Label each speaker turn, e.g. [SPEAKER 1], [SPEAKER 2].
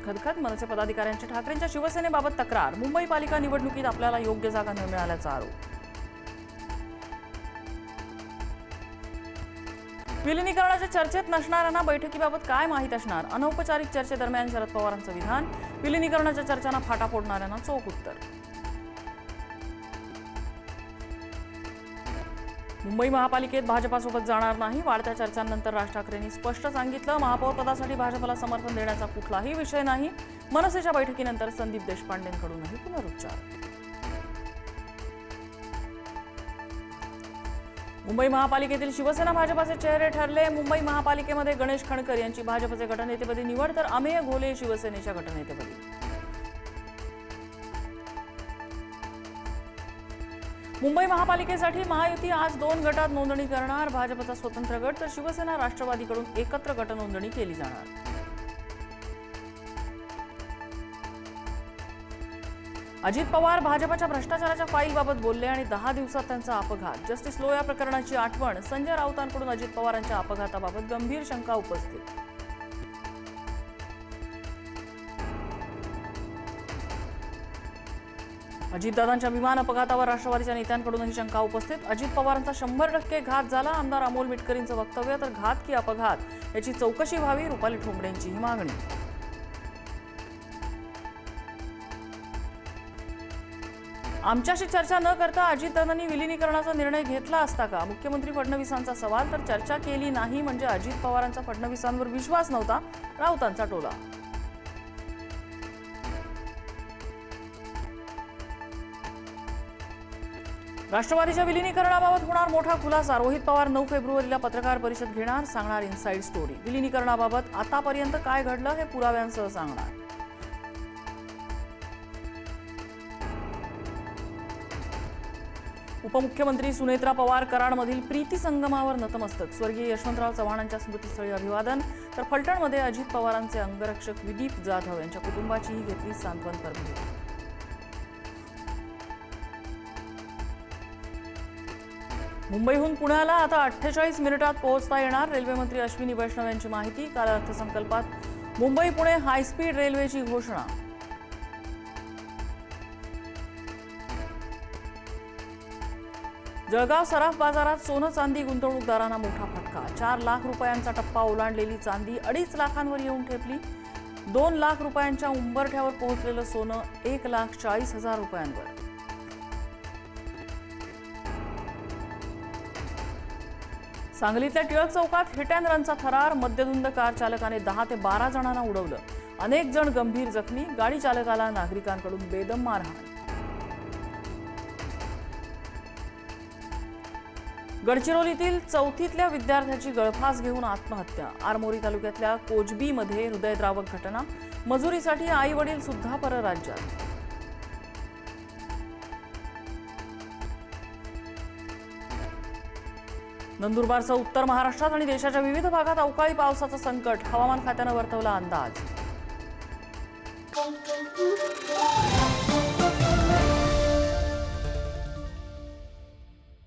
[SPEAKER 1] खदखद, मनसे पदाधिकाऱ्यांची ठाकरेंच्या शिवसेनेबाबत तक्रार, मुंबई पालिका निवडणुकीत आपल्याला योग्य जागा न मिळाल्याचा आरोप। विलिनीकरणाच्या चर्चेत नसणाऱ्यांना बैठकीबाबत काय माहीत असणार? अनौपचारिक चर्चेदरम्यान शरद पवारांचं विधान, विलिनीकरणाच्या चर्चांना फाटा फोडणाऱ्यांना चोख उत्तर। मुंबई महापालिकेत भाजपासोबत जाणार नाही, वाढत्या चर्चांनंतर राज ठाकरेंनी स्पष्ट सांगितलं, महापौर पदासाठी भाजपला समर्थन देण्याचा कुठलाही विषय नाही। मनसेच्या बैठकीनंतर संदीप देशपांडेंकडूनही पुनरुच्चार। मुंबई महापालिकेतील शिवसेना भाजपाचे चेहरे ठरले, मुंबई महापालिकेमध्ये गणेश खणकर यांची भाजपचे गटनेतेपदी निवड, तर अमेय घोले शिवसेनेच्या गटनेतेपदी। मुंबई महापालिकेसाठी महायुती आज 2 गटात नोंदणी करणार, भाजपचा स्वतंत्र गट तर शिवसेना राष्ट्रवादीकडून एकत्र गट नोंदणी केली जाणार। अजित पवार भाजपच्या भ्रष्टाचाराच्या फाईलबाबत बोलले आणि 10 दिवसात त्यांचा अपघात, जस्टिस लोया प्रकरणाची आठवण, संजय राऊतांकडून अजित पवारांच्या अपघाताबाबत गंभीर शंका उपस्थित। अजितदादांच्या विमान अपघातावर राष्ट्रवादीच्या नेत्यांकडूनही शंका उपस्थित, अजित पवारांचा 100% घात झाला, आमदार अमोल मिटकरींचं वक्तव्य, तर घात की अपघात याची चौकशी व्हावी, रुपाली ठोंबरेंची ही मागणी। आमच्याशी चर्चा न करता अजितदादांनी विलिनीकरणाचा निर्णय घेतला असता का? मुख्यमंत्री फडणवीसांचा सवाल, तर चर्चा केली नाही म्हणजे अजित पवारांचा फडणवीसांवर विश्वास नव्हता, राऊतांचा टोला। राष्ट्रवादीच्या विलिनीकरणाबाबत होणार मोठा खुलासा, रोहित पवार 9 फेब्रुवारीला पत्रकार परिषद घेणार, सांगणार इनसाइड स्टोरी, विलिनीकरणाबाबत आतापर्यंत काय घडलं हे पुराव्यांसह सांगणार। उपमुख्यमंत्री सुनेत्रा पवार कराडमधील प्रीती संगमावर नतमस्तक, स्वर्गीय यशवंतराव चव्हाणांच्या स्मृतीस्थळी अभिवादन, तर फलटणमध्ये अजित पवारांचे अंगरक्षक विदीप जाधव यांच्या कुटुंबाचीही घेतली सांत्वनपर भेट। मुंबईहून पुण्याला आता 48 मिनिटात पोहोचता येणार, रेल्वे मंत्री अश्विनी वैष्णव यांची माहिती, काल अर्थसंकल्पात मुंबई पुणे हायस्पीड रेल्वेची घोषणा। जळगाव सराफ बाजारात सोनं चांदी गुंतवणूकदारांना मोठा फटका, 4 लाख रुपयांचा टप्पा ओलांडलेली चांदी 2.5 लाखांवर येऊन ठेपली, 2 लाख रुपयांच्या उंबरठ्यावर पोहोचलेलं सोनं 1,40,000 रुपयांवर। सांगलीतल्या टिळक चौकात हिट अँड रनचा थरार, मद्यधुंद कार चालकाने 10 ते 12 जणांना उडवलं, अनेक जण गंभीर जखमी, गाडी चालकाला नागरिकांकडून बेदम मारहाण। गडचिरोलीतील 4थीतल्या विद्यार्थ्याची गळफास घेऊन आत्महत्या, आरमोरी तालुक्यातल्या कोजबीमध्ये हृदयद्रावक घटना, मजुरीसाठी आई वडील सुद्धा परराज्यात। नंदुरबारसह उत्तर महाराष्ट्रात आणि देशाच्या विविध भागात अवकाळी पावसाचं संकट, हवामान खात्यानं वर्तवला अंदाज।